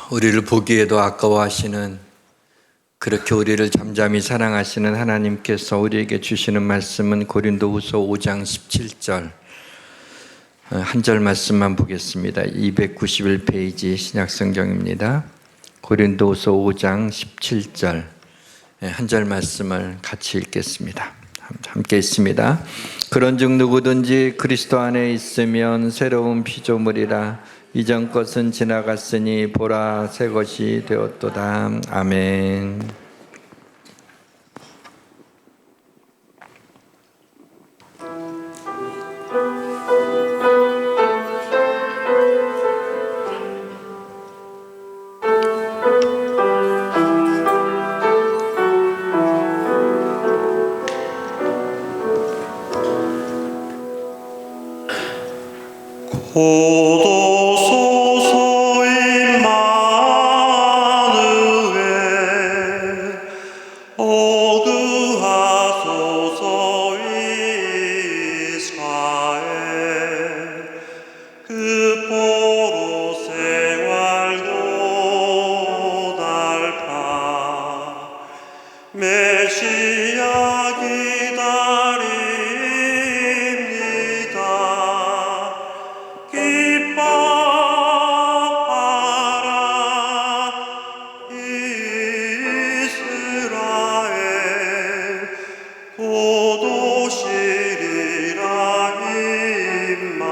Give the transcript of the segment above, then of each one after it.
우리를 보기에도 아까워하시는, 그렇게 우리를 잠잠히 사랑하시는 하나님께서 우리에게 주시는 말씀은 고린도후서 5장 17절 한 절 말씀만 보겠습니다. 291페이지 신약성경입니다. 고린도후서 5장 17절 한 절 말씀을 같이 읽겠습니다. 함께 읽습니다. 그런즉 누구든지 그리스도 안에 있으면 새로운 피조물이라, 이전 것은 지나갔으니 보라 새 것이 되었도다. 아멘. 고도소서 임마누엘, 오그하소서 이스라엘, 그 포로 생활도 달파 메시아 기다립니다. 기뻐하라 이스라엘, 곧 오시리라 임마누엘.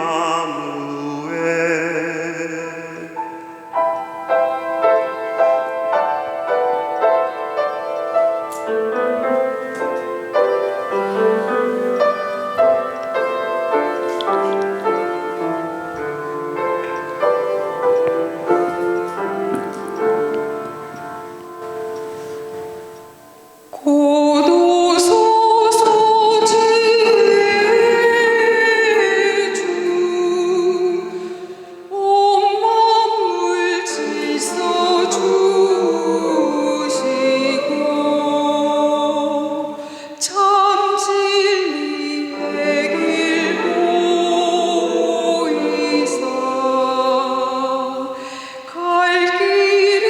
고도소서 주의 주, 온 만물 질서 주시고, 참 진리의 길 보이사 갈 길을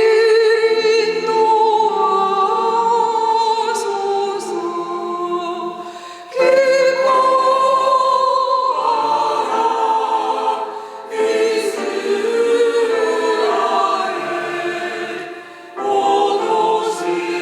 인도하소서. 기뻐하라 이스라엘, 곧 오시리라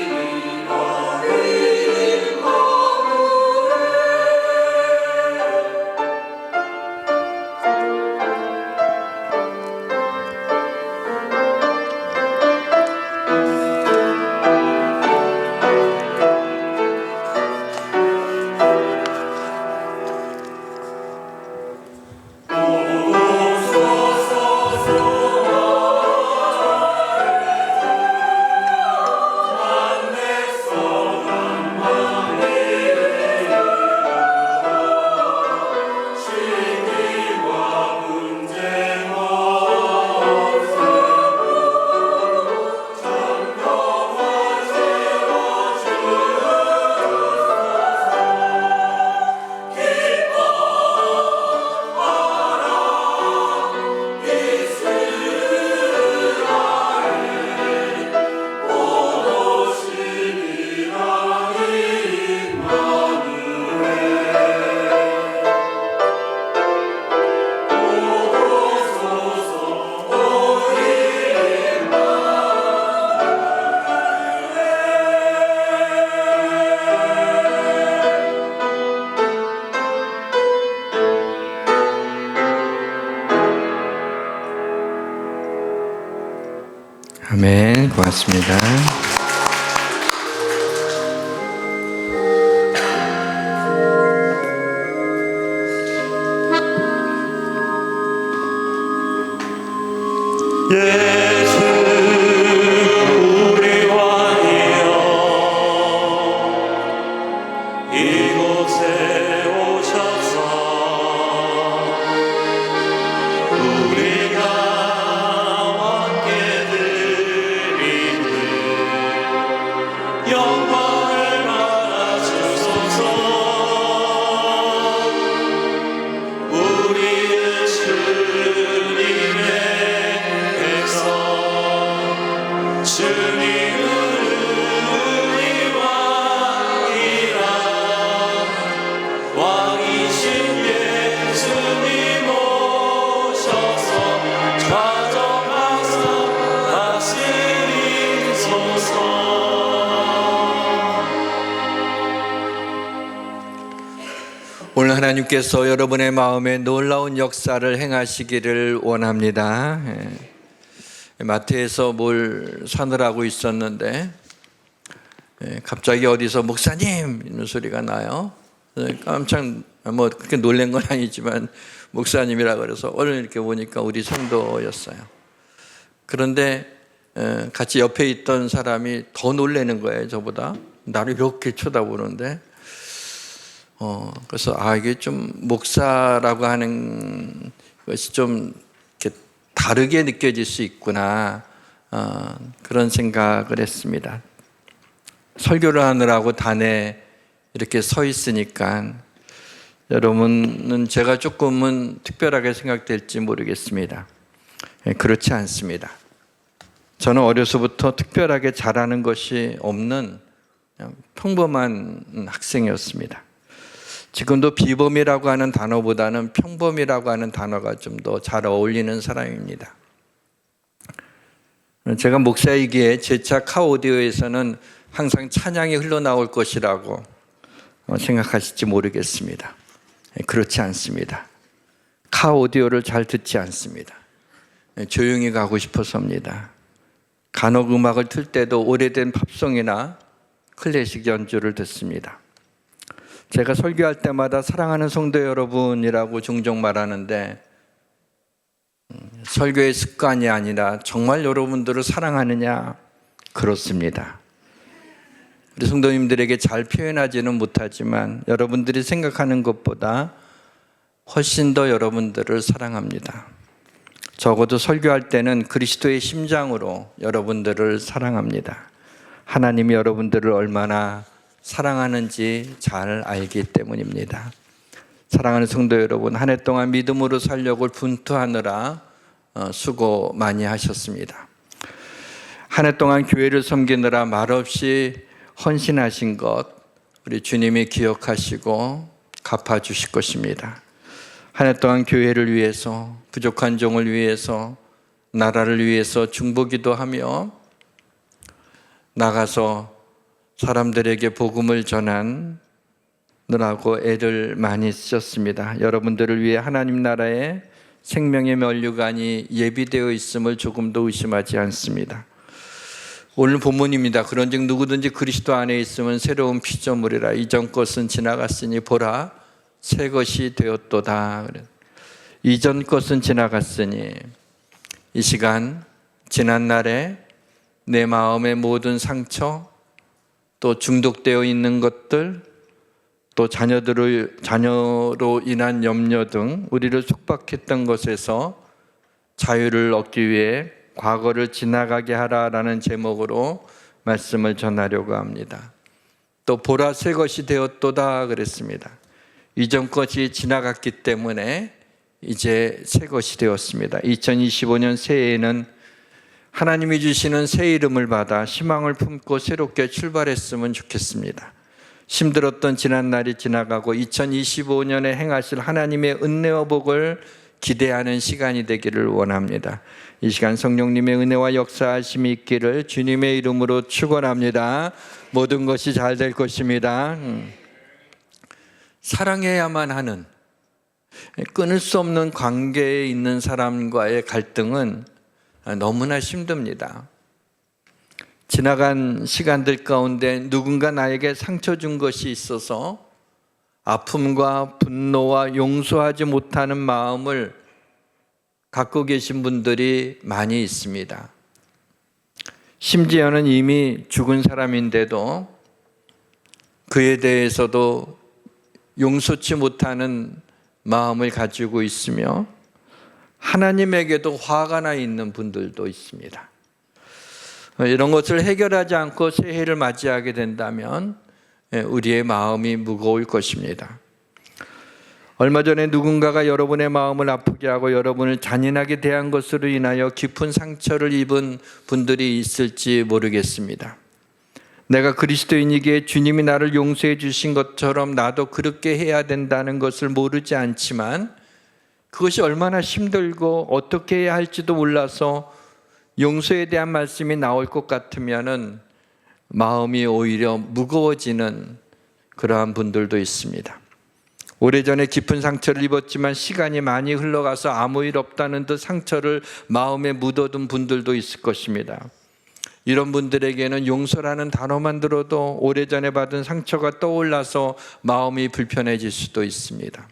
아멘. 고맙습니다. 예수 우리 왕이여, 이곳에 오셔서 우리가 왕께 드리는 오늘 하나님께서 여러분의 마음에 놀라운 역사를 행하시기를 원합니다. 마트에서 뭘 사느라고 있었는데 갑자기 어디서 목사님 이런 소리가 나요. 깜짝 그렇게 놀란 건 아니지만 목사님이라 그래서 얼른 이렇게 보니까 우리 성도였어요. 그런데 같이 옆에 있던 사람이 더 놀라는 거예요. 저보다 나를 이렇게 쳐다보는데 그래서 이게 좀 목사라고 하는 것이 좀 이렇게 다르게 느껴질 수 있구나 그런 생각을 했습니다. 설교를 하느라고 단에 이렇게 서 있으니까 여러분은 제가 조금은 특별하게 생각될지 모르겠습니다. 그렇지 않습니다. 저는 어려서부터 특별하게 잘하는 것이 없는 그냥 평범한 학생이었습니다. 지금도 비범이라고 하는 단어보다는 평범이라고 하는 단어가 좀 더 잘 어울리는 사람입니다. 제가 목사이기에 제차 카오디오에서는 항상 찬양이 흘러나올 것이라고 생각하실지 모르겠습니다. 그렇지 않습니다. 카오디오를 잘 듣지 않습니다. 조용히 가고 싶어서입니다. 간혹 음악을 틀 때도 오래된 팝송이나 클래식 연주를 듣습니다. 제가 설교할 때마다 사랑하는 성도 여러분이라고 종종 말하는데 설교의 습관이 아니라 정말 여러분들을 사랑하느냐? 그렇습니다. 우리 성도님들에게 잘 표현하지는 못하지만 여러분들이 생각하는 것보다 훨씬 더 여러분들을 사랑합니다. 적어도 설교할 때는 그리스도의 심장으로 여러분들을 사랑합니다. 하나님이 여러분들을 얼마나 사랑하는지 잘 알기 때문입니다. 사랑하는 성도 여러분, 한 해 동안 믿음으로 살려고 분투하느라 수고 많이 하셨습니다. 한 해 동안 교회를 섬기느라 말없이 헌신하신 것 우리 주님이 기억하시고 갚아주실 것입니다. 한 해 동안 교회를 위해서, 부족한 종을 위해서, 나라를 위해서 중보기도 하며 나가서 사람들에게 복음을 전하느라고 애를 많이 쓰셨습니다. 여러분들을 위해 하나님 나라의 생명의 면류관이 예비되어 있음을 조금도 의심하지 않습니다. 오늘 본문입니다. 그런즉 누구든지 그리스도 안에 있으면 새로운 피조물이라. 이전 것은 지나갔으니 보라 새 것이 되었도다. 이전 것은 지나갔으니 이 시간 지난 날에 내 마음의 모든 상처, 또 중독되어 있는 것들, 또 자녀로 인한 염려 등 우리를 속박했던 것에서 자유를 얻기 위해 과거를 지나가게 하라라는 제목으로 말씀을 전하려고 합니다. 또 보라 새 것이 되었도다 그랬습니다. 이전 것이 지나갔기 때문에 이제 새 것이 되었습니다. 2025년 새해에는 하나님이 주시는 새 이름을 받아 희망을 품고 새롭게 출발했으면 좋겠습니다. 힘들었던 지난 날이 지나가고 2025년에 행하실 하나님의 은혜와 복을 기대하는 시간이 되기를 원합니다. 이 시간 성령님의 은혜와 역사하심이 있기를 주님의 이름으로 축원합니다. 모든 것이 잘 될 것입니다. 사랑해야만 하는, 끊을 수 없는 관계에 있는 사람과의 갈등은 너무나 힘듭니다. 지나간 시간들 가운데 누군가 나에게 상처 준 것이 있어서 아픔과 분노와 용서하지 못하는 마음을 갖고 계신 분들이 많이 있습니다. 심지어는 이미 죽은 사람인데도 그에 대해서도 용서치 못하는 마음을 가지고 있으며 하나님에게도 화가 나 있는 분들도 있습니다. 이런 것을 해결하지 않고 새해를 맞이하게 된다면 우리의 마음이 무거울 것입니다. 얼마 전에 누군가가 여러분의 마음을 아프게 하고 여러분을 잔인하게 대한 것으로 인하여 깊은 상처를 입은 분들이 있을지 모르겠습니다. 내가 그리스도인이기에 주님이 나를 용서해 주신 것처럼 나도 그렇게 해야 된다는 것을 모르지 않지만 그것이 얼마나 힘들고 어떻게 해야 할지도 몰라서 용서에 대한 말씀이 나올 것 같으면 마음이 오히려 무거워지는 그러한 분들도 있습니다. 오래전에 깊은 상처를 입었지만 시간이 많이 흘러가서 아무 일 없다는 듯 상처를 마음에 묻어둔 분들도 있을 것입니다. 이런 분들에게는 용서라는 단어만 들어도 오래전에 받은 상처가 떠올라서 마음이 불편해질 수도 있습니다.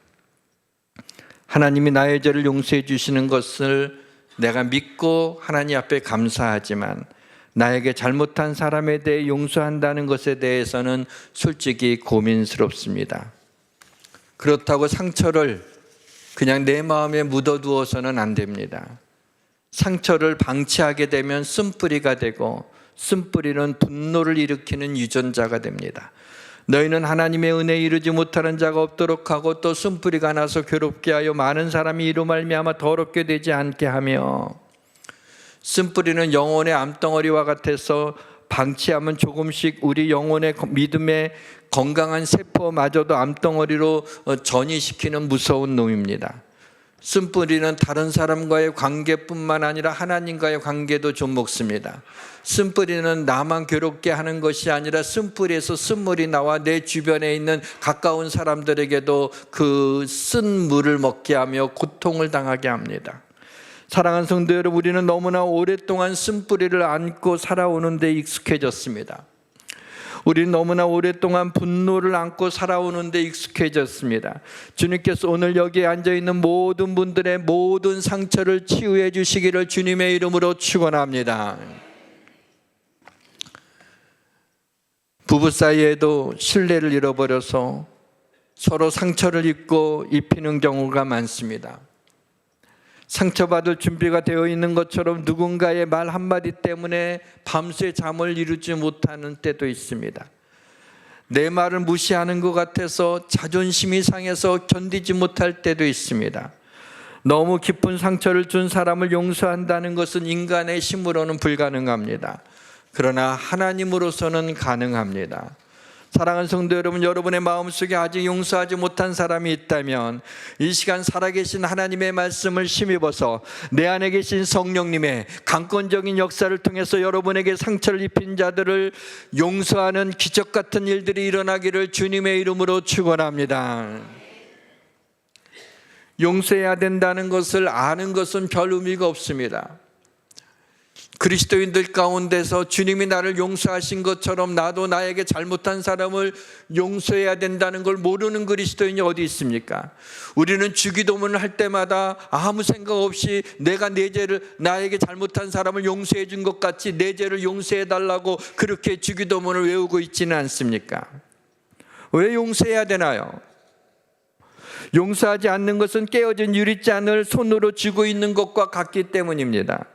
하나님이 나의 죄를 용서해 주시는 것을 내가 믿고 하나님 앞에 감사하지만 나에게 잘못한 사람에 대해 용서한다는 것에 대해서는 솔직히 고민스럽습니다. 그렇다고 상처를 그냥 내 마음에 묻어두어서는 안 됩니다. 상처를 방치하게 되면 쓴뿌리가 되고 쓴뿌리는 분노를 일으키는 유전자가 됩니다. 너희는 하나님의 은혜에 이르지 못하는 자가 없도록 하고 또 쓴뿌리가 나서 괴롭게 하여 많은 사람이 이로 말미암아 더럽게 되지 않게 하며, 쓴뿌리는 영혼의 암덩어리와 같아서 방치하면 조금씩 우리 영혼의 믿음의 건강한 세포마저도 암덩어리로 전이시키는 무서운 놈입니다. 쓴뿌리는 다른 사람과의 관계뿐만 아니라 하나님과의 관계도 좀 먹습니다. 쓴뿌리는 나만 괴롭게 하는 것이 아니라 쓴뿌리에서 쓴물이 나와 내 주변에 있는 가까운 사람들에게도 그 쓴 물을 먹게 하며 고통을 당하게 합니다. 사랑하는 성도 여러분, 우리는 너무나 오랫동안 쓴뿌리를 안고 살아오는 데 익숙해졌습니다. 우리는 너무나 오랫동안 분노를 안고 살아오는 데 익숙해졌습니다. 주님께서 오늘 여기에 앉아있는 모든 분들의 모든 상처를 치유해 주시기를 주님의 이름으로 축원합니다. 부부 사이에도 신뢰를 잃어버려서 서로 상처를 입히는 경우가 많습니다. 상처받을 준비가 되어 있는 것처럼 누군가의 말 한마디 때문에 밤새 잠을 이루지 못하는 때도 있습니다. 내 말을 무시하는 것 같아서 자존심이 상해서 견디지 못할 때도 있습니다. 너무 깊은 상처를 준 사람을 용서한다는 것은 인간의 힘으로는 불가능합니다. 그러나 하나님으로서는 가능합니다. 사랑하는 성도 여러분, 여러분의 마음속에 아직 용서하지 못한 사람이 있다면 이 시간 살아계신 하나님의 말씀을 힘입어서 내 안에 계신 성령님의 강권적인 역사를 통해서 여러분에게 상처를 입힌 자들을 용서하는 기적 같은 일들이 일어나기를 주님의 이름으로 축원합니다. 용서해야 된다는 것을 아는 것은 별 의미가 없습니다. 그리스도인들 가운데서 주님이 나를 용서하신 것처럼 나도 나에게 잘못한 사람을 용서해야 된다는 걸 모르는 그리스도인이 어디 있습니까? 우리는 주기도문을 할 때마다 아무 생각 없이 내가 내 죄를, 나에게 잘못한 사람을 용서해 준 것 같이 내 죄를 용서해 달라고 그렇게 주기도문을 외우고 있지는 않습니까? 왜 용서해야 되나요? 용서하지 않는 것은 깨어진 유리잔을 손으로 쥐고 있는 것과 같기 때문입니다.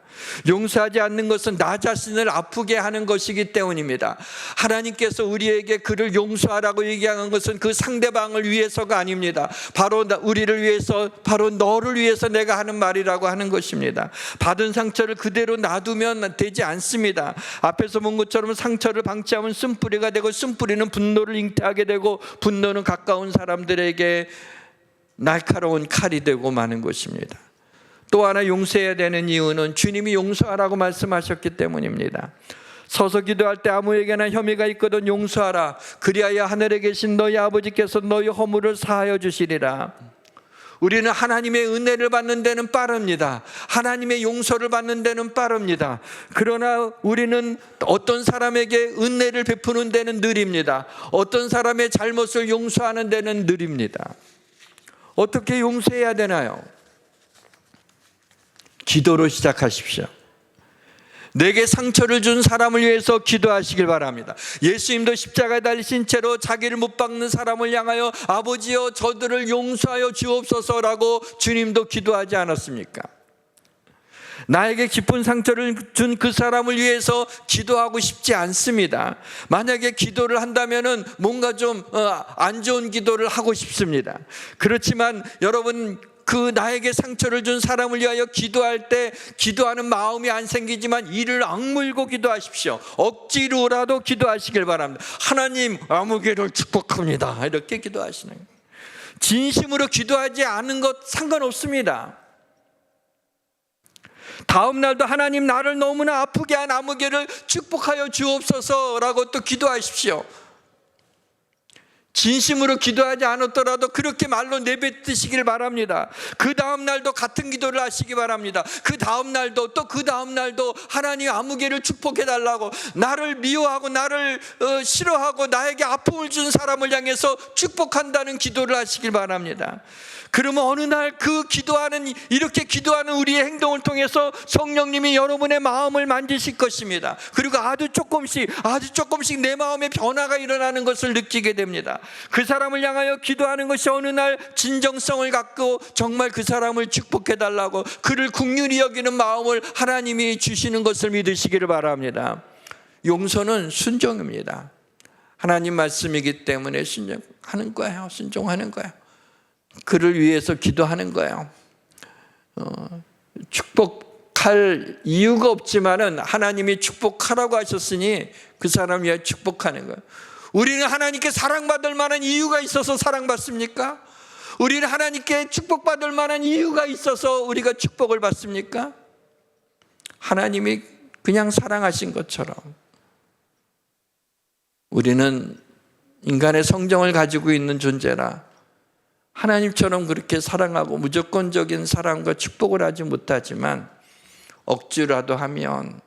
용서하지 않는 것은 나 자신을 아프게 하는 것이기 때문입니다. 하나님께서 우리에게 그를 용서하라고 얘기하는 것은 그 상대방을 위해서가 아닙니다. 바로 우리를 위해서, 바로 너를 위해서 내가 하는 말이라고 하는 것입니다. 받은 상처를 그대로 놔두면 되지 않습니다. 앞에서 본 것처럼 상처를 방치하면 쓴뿌리가 되고, 쓴뿌리는 분노를 잉태하게 되고, 분노는 가까운 사람들에게 날카로운 칼이 되고 마는 것입니다. 또 하나 용서해야 되는 이유는 주님이 용서하라고 말씀하셨기 때문입니다. 서서 기도할 때 아무에게나 혐의가 있거든 용서하라. 그리하여 하늘에 계신 너희 아버지께서 너희 허물을 사하여 주시리라. 우리는 하나님의 은혜를 받는 데는 빠릅니다. 하나님의 용서를 받는 데는 빠릅니다. 그러나 우리는 어떤 사람에게 은혜를 베푸는 데는 느립니다. 어떤 사람의 잘못을 용서하는 데는 느립니다. 어떻게 용서해야 되나요? 기도로 시작하십시오. 내게 상처를 준 사람을 위해서 기도하시길 바랍니다. 예수님도 십자가에 달리신 채로 자기를 못 박는 사람을 향하여 아버지여 저들을 용서하여 주옵소서라고 주님도 기도하지 않았습니까? 나에게 깊은 상처를 준 그 사람을 위해서 기도하고 싶지 않습니다. 만약에 기도를 한다면은 뭔가 좀 안 좋은 기도를 하고 싶습니다. 그렇지만 여러분, 그 나에게 상처를 준 사람을 위하여 기도할 때 기도하는 마음이 안 생기지만 이를 악물고 기도하십시오. 억지로라도 기도하시길 바랍니다. 하나님, 아무개를 축복합니다. 이렇게 기도하시는 거예요. 진심으로 기도하지 않은 것 상관없습니다. 다음 날도 하나님, 나를 너무나 아프게 한 아무개를 축복하여 주옵소서라고 또 기도하십시오. 진심으로 기도하지 않았더라도 그렇게 말로 내뱉으시길 바랍니다. 그 다음 날도 같은 기도를 하시기 바랍니다. 그 다음 날도 또 그 다음 날도 하나님 아무개를 축복해 달라고, 나를 미워하고 나를 싫어하고 나에게 아픔을 준 사람을 향해서 축복한다는 기도를 하시길 바랍니다. 그러면 어느 날 이렇게 기도하는 우리의 행동을 통해서 성령님이 여러분의 마음을 만지실 것입니다. 그리고 아주 조금씩 내 마음의 변화가 일어나는 것을 느끼게 됩니다. 그 사람을 향하여 기도하는 것이 어느 날 진정성을 갖고 정말 그 사람을 축복해 달라고, 그를 긍휼히 여기는 마음을 하나님이 주시는 것을 믿으시기를 바랍니다. 용서는 순종입니다. 하나님 말씀이기 때문에 순종하는 거예요. 순종하는 거예요. 그를 위해서 기도하는 거예요. 축복할 이유가 없지만은 하나님이 축복하라고 하셨으니 그 사람 위해 축복하는 거예요. 우리는 하나님께 사랑받을 만한 이유가 있어서 사랑받습니까? 우리는 하나님께 축복받을 만한 이유가 있어서 우리가 축복을 받습니까? 하나님이 그냥 사랑하신 것처럼 우리는 인간의 성정을 가지고 있는 존재라 하나님처럼 그렇게 사랑하고 무조건적인 사랑과 축복을 하지 못하지만 억지라도 하면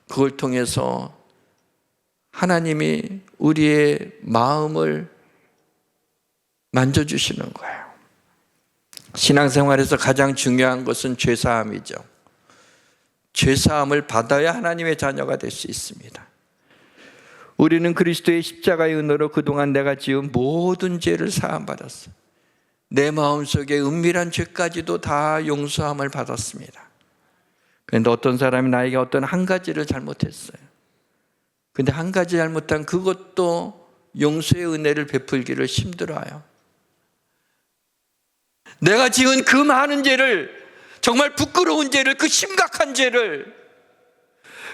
그걸 통해서 하나님이 우리의 마음을 만져주시는 거예요. 신앙생활에서 가장 중요한 것은 죄사함이죠. 죄사함을 받아야 하나님의 자녀가 될 수 있습니다. 우리는 그리스도의 십자가의 은혜로 그동안 내가 지은 모든 죄를 사함받았어요. 내 마음속에 은밀한 죄까지도 다 용서함을 받았습니다. 그런데 어떤 사람이 나에게 어떤 한 가지를 잘못했어요. 근데 한 가지 잘못한 그것도 용서의 은혜를 베풀기를 힘들어요. 내가 지은 그 많은 죄를, 정말 부끄러운 죄를, 그 심각한 죄를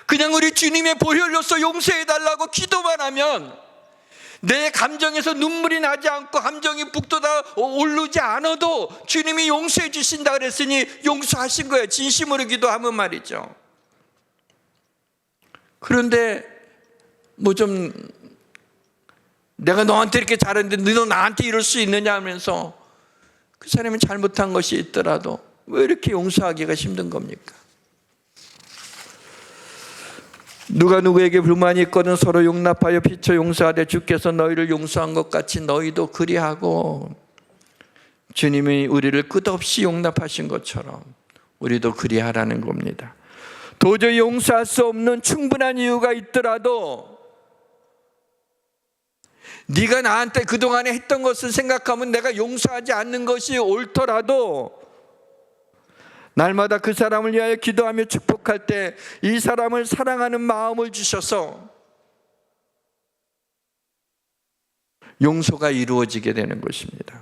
그냥 우리 주님의 보혈로서 용서해달라고 기도만 하면 내 감정에서 눈물이 나지 않고 감정이 북돋아 오르지 않아도 주님이 용서해 주신다 그랬으니 용서하신 거예요. 진심으로 기도하면 말이죠. 그런데 내가 너한테 이렇게 잘했는데 너 나한테 이럴 수 있느냐 하면서 그 사람이 잘못한 것이 있더라도 왜 이렇게 용서하기가 힘든 겁니까? 누가 누구에게 불만이 있거든 서로 용납하여 피쳐 용서하되 주께서 너희를 용서한 것 같이 너희도 그리하고, 주님이 우리를 끝없이 용납하신 것처럼 우리도 그리하라는 겁니다. 도저히 용서할 수 없는 충분한 이유가 있더라도 네가 나한테 그동안에 했던 것을 생각하면 내가 용서하지 않는 것이 옳더라도 날마다 그 사람을 위하여 기도하며 축복할 때 이 사람을 사랑하는 마음을 주셔서 용서가 이루어지게 되는 것입니다.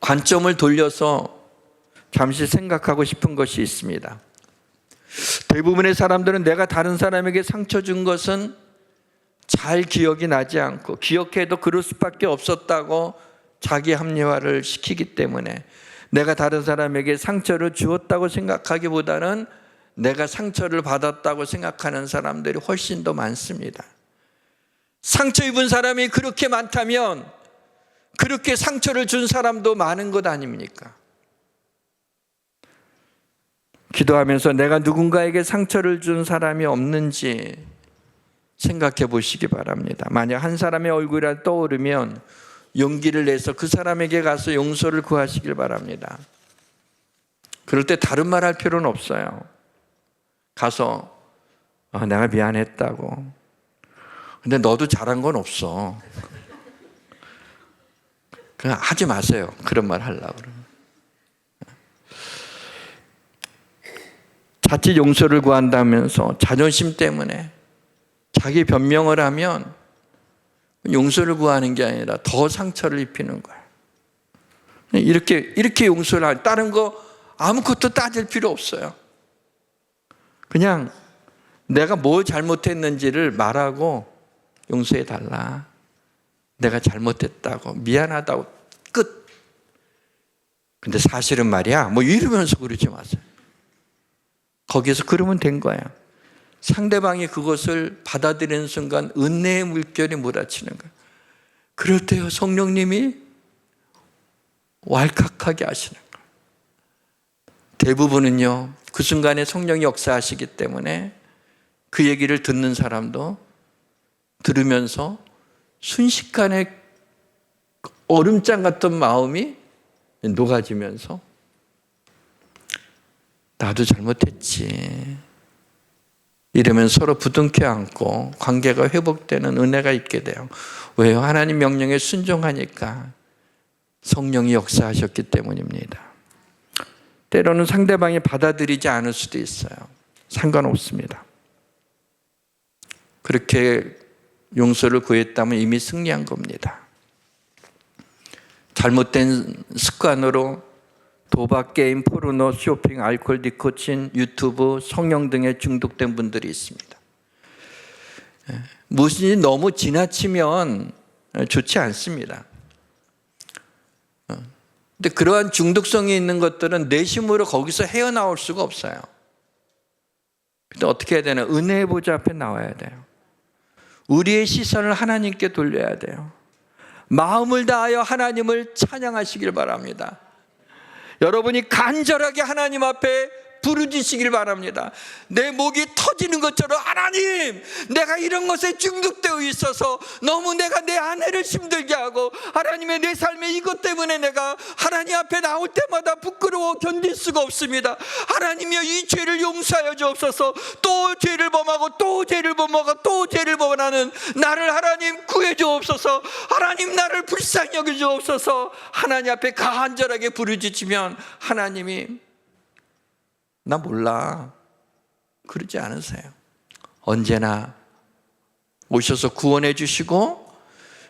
관점을 돌려서 잠시 생각하고 싶은 것이 있습니다. 대부분의 사람들은 내가 다른 사람에게 상처 준 것은 잘 기억이 나지 않고, 기억해도 그럴 수밖에 없었다고 자기 합리화를 시키기 때문에 내가 다른 사람에게 상처를 주었다고 생각하기보다는 내가 상처를 받았다고 생각하는 사람들이 훨씬 더 많습니다. 상처 입은 사람이 그렇게 많다면 그렇게 상처를 준 사람도 많은 것 아닙니까? 기도하면서 내가 누군가에게 상처를 준 사람이 없는지 생각해 보시기 바랍니다. 만약 한 사람의 얼굴이 떠오르면 용기를 내서 그 사람에게 가서 용서를 구하시길 바랍니다. 그럴 때 다른 말 할 필요는 없어요. 가서 내가 미안했다고. 근데 너도 잘한 건 없어. 그냥 하지 마세요. 그런 말 하려고 그러면. 자칫 용서를 구한다면서 자존심 때문에 자기 변명을 하면 용서를 구하는 게 아니라 더 상처를 입히는 거예요. 이렇게 용서를 하면 다른 거 아무것도 따질 필요 없어요. 그냥 내가 뭘 잘못했는지를 말하고 용서해달라. 내가 잘못했다고, 미안하다고, 끝. 근데 사실은 말이야, 이러면서 그러지 마세요. 거기에서 그러면 된 거야. 상대방이 그것을 받아들이는 순간 은혜의 물결이 몰아치는 거야. 그럴 때요 성령님이 왈칵하게 하시는 거예요. 대부분은요 그 순간에 성령이 역사하시기 때문에 그 얘기를 듣는 사람도 들으면서 순식간에 얼음장 같던 마음이 녹아지면서 나도 잘못했지 이러면 서로 부둥켜 안고 관계가 회복되는 은혜가 있게 돼요. 왜요? 하나님 명령에 순종하니까 성령이 역사하셨기 때문입니다. 때로는 상대방이 받아들이지 않을 수도 있어요. 상관없습니다. 그렇게 용서를 구했다면 이미 승리한 겁니다. 잘못된 습관으로 도박, 게임, 포르노, 쇼핑, 알코올, 니코틴, 유튜브, 성형 등에 중독된 분들이 있습니다. 무엇인지 너무 지나치면 좋지 않습니다. 근데 그러한 중독성이 있는 것들은 내심으로 거기서 헤어나올 수가 없어요. 근데 어떻게 해야 되나? 은혜의 보좌 앞에 나와야 돼요. 우리의 시선을 하나님께 돌려야 돼요. 마음을 다하여 하나님을 찬양하시길 바랍니다. 여러분이 간절하게 하나님 앞에 부르짖으시길 바랍니다. 내 목이 터지는 것처럼 하나님 내가 이런 것에 중독되어 있어서 너무 내가 내 아내를 힘들게 하고 하나님의 내 삶에 이것 때문에 내가 하나님 앞에 나올 때마다 부끄러워 견딜 수가 없습니다. 하나님이여 이 죄를 용서하여 주옵소서. 또 죄를 범하고 또 죄를 범하고 또 죄를 범하는 나를 하나님 구해 주옵소서. 하나님 나를 불쌍히 여겨 주옵소서. 하나님 앞에 간절하게 부르짖으면 하나님이 나 몰라 그러지 않으세요. 언제나 오셔서 구원해 주시고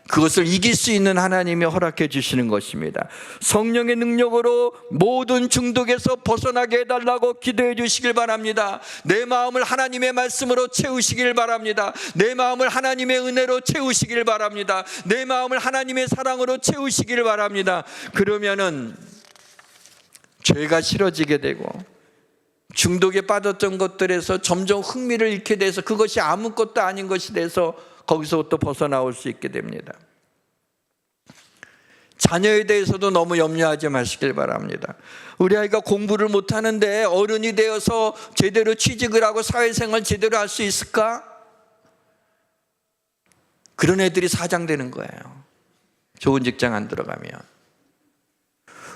그것을 이길 수 있는 하나님이 허락해 주시는 것입니다. 성령의 능력으로 모든 중독에서 벗어나게 해달라고 기도해 주시길 바랍니다. 내 마음을 하나님의 말씀으로 채우시길 바랍니다. 내 마음을 하나님의 은혜로 채우시길 바랍니다. 내 마음을 하나님의 사랑으로 채우시길 바랍니다. 그러면은 죄가 싫어지게 되고 중독에 빠졌던 것들에서 점점 흥미를 잃게 돼서 그것이 아무것도 아닌 것이 돼서 거기서부터 벗어나올 수 있게 됩니다. 자녀에 대해서도 너무 염려하지 마시길 바랍니다. 우리 아이가 공부를 못하는데 어른이 되어서 제대로 취직을 하고 사회생활 제대로 할 수 있을까? 그런 애들이 사장되는 거예요. 좋은 직장 안 들어가면.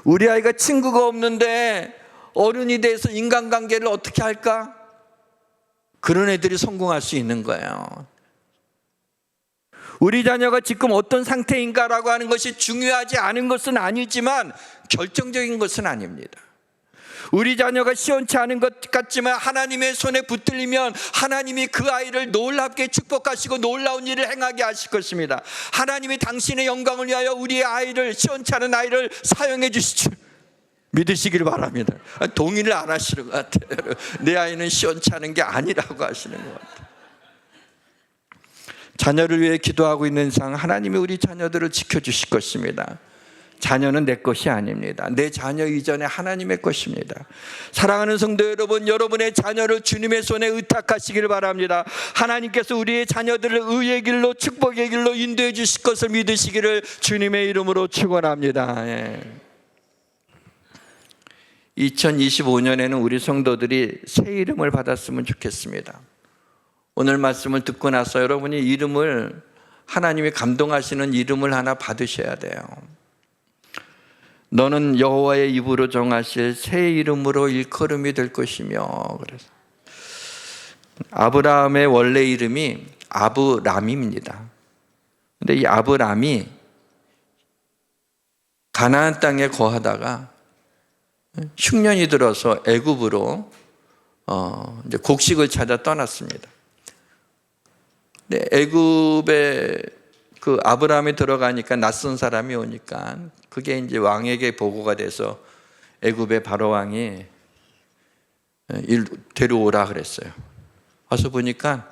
우리 아이가 친구가 없는데 어른이 돼서 인간관계를 어떻게 할까? 그런 애들이 성공할 수 있는 거예요. 우리 자녀가 지금 어떤 상태인가라고 하는 것이 중요하지 않은 것은 아니지만 결정적인 것은 아닙니다. 우리 자녀가 시원치 않은 것 같지만 하나님의 손에 붙들리면 하나님이 그 아이를 놀랍게 축복하시고 놀라운 일을 행하게 하실 것입니다. 하나님이 당신의 영광을 위하여 우리의 아이를, 시원치 않은 아이를 사용해 주시죠. 믿으시길 바랍니다. 동의를 안 하시는 것 같아요. 내 아이는 시원치 않은 게 아니라고 하시는 것 같아요. 자녀를 위해 기도하고 있는 이상 하나님이 우리 자녀들을 지켜주실 것입니다. 자녀는 내 것이 아닙니다. 내 자녀 이전에 하나님의 것입니다. 사랑하는 성도 여러분, 여러분의 자녀를 주님의 손에 의탁하시길 바랍니다. 하나님께서 우리의 자녀들을 의의 길로, 축복의 길로 인도해 주실 것을 믿으시기를 주님의 이름으로 축원합니다. 2025년에는 우리 성도들이 새 이름을 받았으면 좋겠습니다. 오늘 말씀을 듣고 나서 여러분이 이름을, 하나님이 감동하시는 이름을 하나 받으셔야 돼요. 너는 여호와의 입으로 정하실 새 이름으로 일컬음이 될 것이며. 그래서 아브라함의 원래 이름이 아브람입니다. 근데 이 아브람이 가나안 땅에 거하다가 흉년이 들어서 애굽으로 이제 곡식을 찾아 떠났습니다. 근데 애굽에 그 아브라함이 들어가니까 낯선 사람이 오니까 그게 이제 왕에게 보고가 돼서 애굽의 바로 왕이 데려오라 그랬어요. 와서 보니까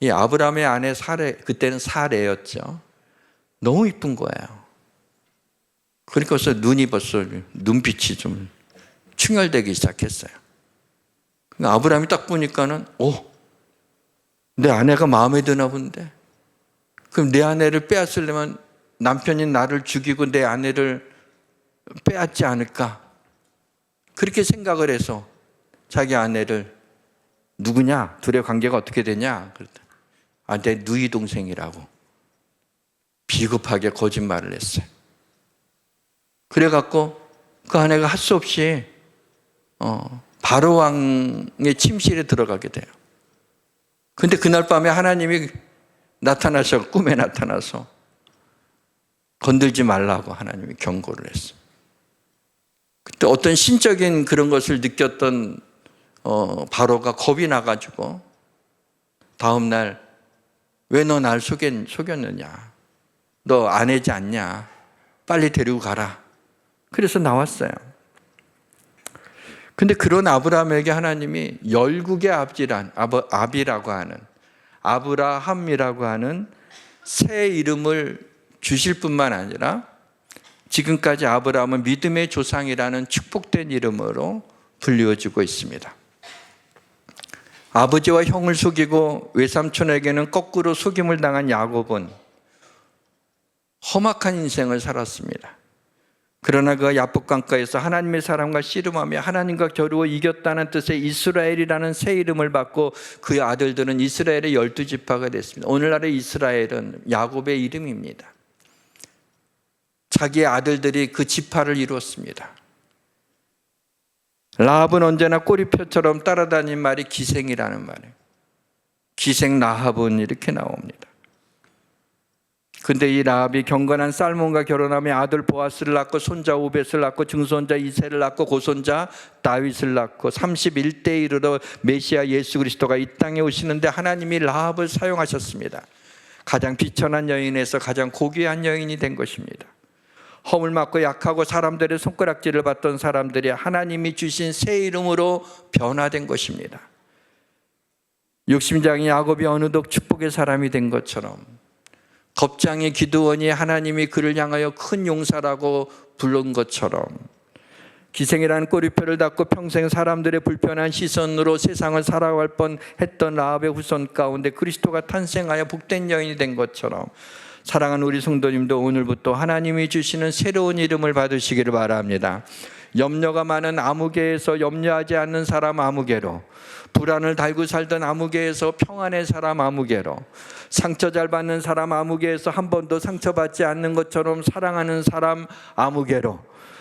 이 아브라함의 아내 사레, 그때는 사레였죠. 너무 이쁜 거예요. 그러니까 벌써 눈이 벌써 눈빛이 좀 충혈되기 시작했어요. 아브라함이 딱 보니까는 내 아내가 마음에 드나 본데, 그럼 내 아내를 빼앗으려면 남편이 나를 죽이고 내 아내를 빼앗지 않을까? 그렇게 생각을 해서 자기 아내를 누구냐? 둘의 관계가 어떻게 되냐? 그랬더니 내 누이 동생이라고 비겁하게 거짓말을 했어요. 그래갖고 그 아내가 할 수 없이 바로 왕의 침실에 들어가게 돼요. 근데 그날 밤에 하나님이 나타나셔, 꿈에 나타나서 건들지 말라고 하나님이 경고를 했어요. 그때 어떤 신적인 그런 것을 느꼈던 바로가 겁이 나가지고 다음날 왜 너 날 속였느냐? 너 아내지 않냐? 빨리 데리고 가라. 그래서 나왔어요. 근데 그런 아브라함에게 하나님이 열국의 아비라고 하는 아브라함이라고 하는 새 이름을 주실 뿐만 아니라 지금까지 아브라함은 믿음의 조상이라는 축복된 이름으로 불리워지고 있습니다. 아버지와 형을 속이고 외삼촌에게는 거꾸로 속임을 당한 야곱은 험악한 인생을 살았습니다. 그러나 그가 야복 강가에서 하나님의 사람과 씨름하며 하나님과 겨루어 이겼다는 뜻의 이스라엘이라는 새 이름을 받고 그의 아들들은 이스라엘의 12지파가 됐습니다. 오늘날의 이스라엘은 야곱의 이름입니다. 자기의 아들들이 그 지파를 이루었습니다. 라합은 언제나 꼬리표처럼 따라다닌 말이 기생이라는 말이에요. 기생 라합은 이렇게 나옵니다. 근데 이 라합이 경건한 살몬과 결혼하며 아들 보아스를 낳고 손자 오벳을 낳고 증손자 이새를 낳고 고손자 다윗을 낳고 31대에 이르러 메시아 예수 그리스도가 이 땅에 오시는데 하나님이 라합을 사용하셨습니다. 가장 비천한 여인에서 가장 고귀한 여인이 된 것입니다. 허물 맞고 약하고 사람들의 손가락질을 받던 사람들이 하나님이 주신 새 이름으로 변화된 것입니다. 욕심장이 야곱이 어느덧 축복의 사람이 된 것처럼 겁장이 기드온이 하나님이 그를 향하여 큰 용사라고 부른 것처럼 기생이라는 꼬리표를 닫고 평생 사람들의 불편한 시선으로 세상을 살아갈 뻔했던 라합의 후손 가운데 그리스도가 탄생하여 복된 여인이 된 것처럼 사랑하는 우리 성도님도 오늘부터 하나님이 주시는 새로운 이름을 받으시기를 바랍니다. 염려가 많은 아무개에서 염려하지 않는 사람 아무개로, 불안을 달고 살던 아무개에서 평안의 사람 아무개로, 상처 잘 받는 사람 아무개에서 한 번도 상처받지 않는 것처럼 사랑하는 사람 아무개로,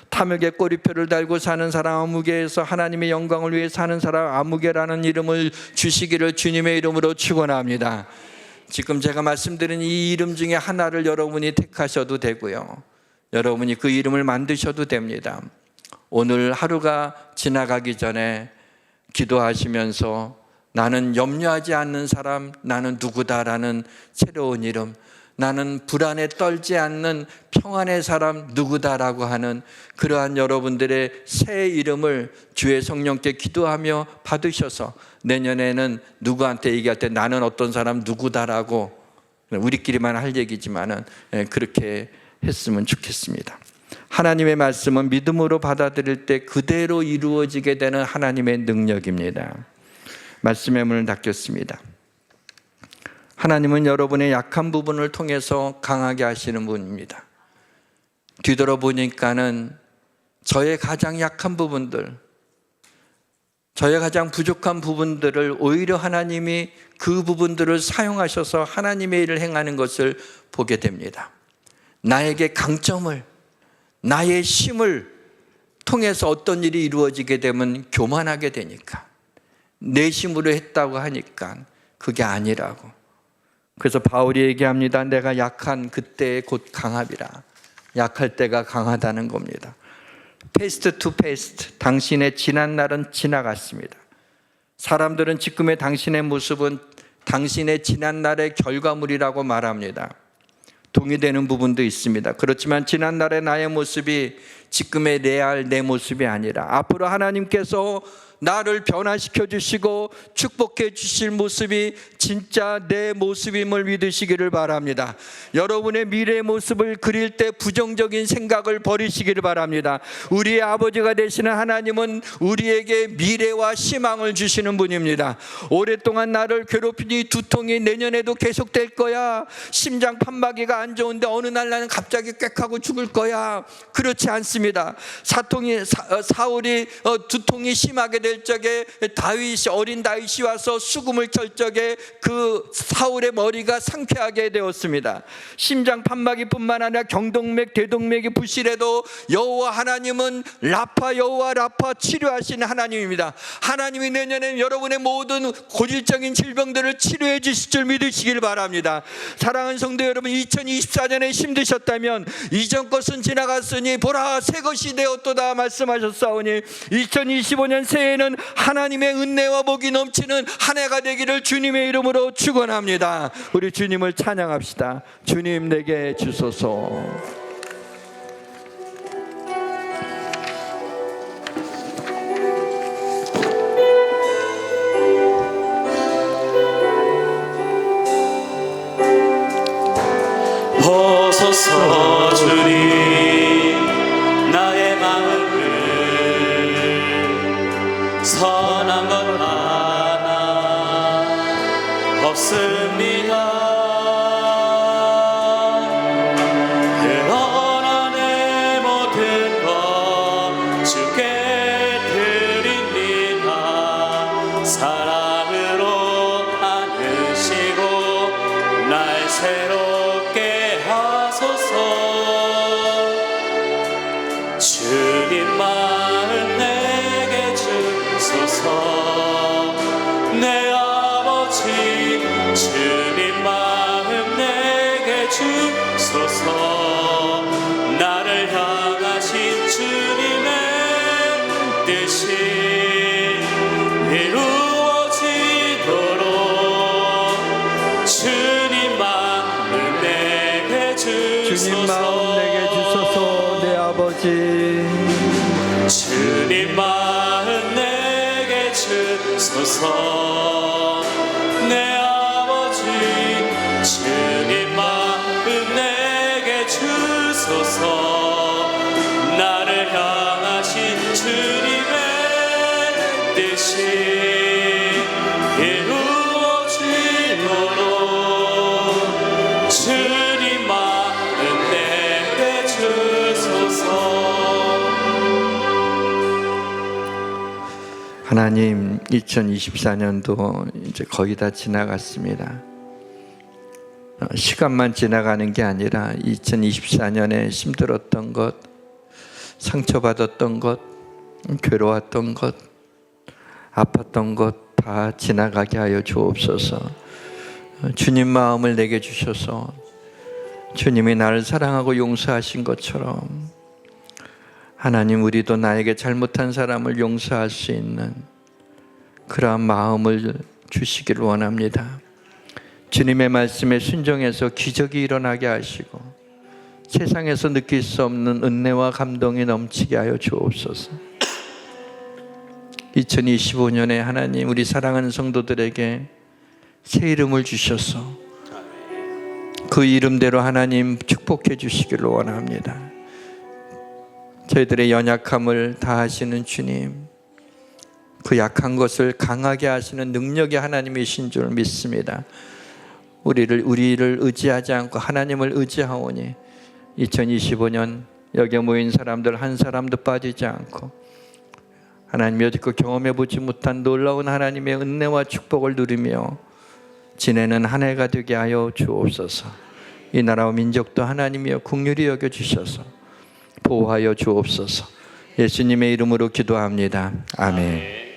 탐욕의 꼬리표를 달고 사는 사람 아무개에서 하나님의 영광을 위해 사는 사람 아무개라는 이름을 주시기를 주님의 이름으로 축원합니다. 지금 제가 말씀드린 이 이름 중에 하나를 여러분이 택하셔도 되고요, 여러분이 그 이름을 만드셔도 됩니다. 오늘 하루가 지나가기 전에 기도하시면서 나는 염려하지 않는 사람, 나는 누구다라는 새로운 이름, 나는 불안에 떨지 않는 평안의 사람 누구다라고 하는 그러한 여러분들의 새 이름을 주의 성령께 기도하며 받으셔서 내년에는 누구한테 얘기할 때 나는 어떤 사람 누구다라고, 우리끼리만 할 얘기지만은 그렇게 했으면 좋겠습니다. 하나님의 말씀은 믿음으로 받아들일 때 그대로 이루어지게 되는 하나님의 능력입니다. 말씀의 문을 닫겠습니다. 하나님은 여러분의 약한 부분을 통해서 강하게 하시는 분입니다. 뒤돌아보니까는 저의 가장 약한 부분들, 저의 가장 부족한 부분들을 오히려 하나님이 그 부분들을 사용하셔서 하나님의 일을 행하는 것을 보게 됩니다. 나에게 강점을, 나의 힘을 통해서 어떤 일이 이루어지게 되면 교만하게 되니까, 내 힘으로 했다고 하니까 그게 아니라고. 그래서 바울이 얘기합니다. 내가 약한 그때에 곧 강함이라. 약할 때가 강하다는 겁니다. Past to past, 당신의 지난 날은 지나갔습니다. 사람들은 지금의 당신의 모습은 당신의 지난 날의 결과물이라고 말합니다. 동의되는 부분도 있습니다. 그렇지만 지난 날의 나의 모습이 지금의 레알 내 모습이 아니라 앞으로 하나님께서 나를 변화시켜 주시고 축복해 주실 모습이 진짜 내 모습임을 믿으시기를 바랍니다. 여러분의 미래의 모습을 그릴 때 부정적인 생각을 버리시기를 바랍니다. 우리의 아버지가 되시는 하나님은 우리에게 미래와 희망을 주시는 분입니다. 오랫동안 나를 괴롭힌 이 두통이 내년에도 계속될 거야. 심장 판마기가 안 좋은데 어느 날 나는 갑자기 꽥하고 죽을 거야. 그렇지 않습니다. 사울이 두통이 심하게 될 적에 어린 다윗이 와서 수금을 칠 적에 그 사울의 머리가 상쾌하게 되었습니다. 심장 판마기뿐만 아니라 경동맥, 대동맥이 부실해도 여호와 하나님은 여호와 라파 치료하시는 하나님입니다. 하나님이 내년에 여러분의 모든 고질적인 질병들을 치료해 주실 줄 믿으시길 바랍니다. 사랑하는 성도 여러분, 2024년에 힘드셨다면 이전 것은 지나갔으니 보라 새 것이 되었도다 말씀하셨사오니 2025년 새해에는 하나님의 은혜와 복이 넘치는 한 해가 되기를 주님의 이름으로 축원합니다. 우리 주님을 찬양합시다. 주님 내게 주소서. 보소서 주님 나의 마음을 선한 것 하나 없습니다. 그러나 내 모든 것 주께 드립니다. 사랑으로 안으시고 날 새롭게 하소서. 주님 마음 내게 주소서. 내 아버지 주님 마음 내게 주소서. 나를 향하신 주님의 뜻이 이루어지도록 주님 마음 내게 주소서. 주님 마음 내게 주소서. 내 아버지 주님 마음 내게 주소서. 내 아버지 주님 마음 내게 주소서. 나를 향하신 주님의 뜻이 이루어지도록 주님 마음 내게 주소서. 하나님, 2024년도 이제 거의 다 지나갔습니다. 시간만 지나가는 게 아니라 2024년에 힘들었던 것, 상처받았던 것, 괴로웠던 것, 아팠던 것 다 지나가게 하여 주옵소서. 주님 마음을 내게 주셔서 주님이 나를 사랑하고 용서하신 것처럼 하나님, 우리도 나에게 잘못한 사람을 용서할 수 있는 그러한 마음을 주시기를 원합니다. 주님의 말씀에 순종해서 기적이 일어나게 하시고 세상에서 느낄 수 없는 은혜와 감동이 넘치게 하여 주옵소서. 2025년에 하나님, 우리 사랑하는 성도들에게 새 이름을 주셔서 그 이름대로 하나님 축복해 주시기를 원합니다. 저희들의 연약함을 다하시는 주님, 그 약한 것을 강하게 하시는 능력의 하나님이신 줄 믿습니다. 우리를 의지하지 않고 하나님을 의지하오니 2025년 여기에 모인 사람들 한 사람도 빠지지 않고 하나님 여지껏 경험해 보지 못한 놀라운 하나님의 은혜와 축복을 누리며 지내는 한 해가 되게 하여 주옵소서. 이 나라와 민족도 하나님이여 긍휼히 여겨 주셔서 보호하여 주옵소서. 예수님의 이름으로 기도합니다. 아멘.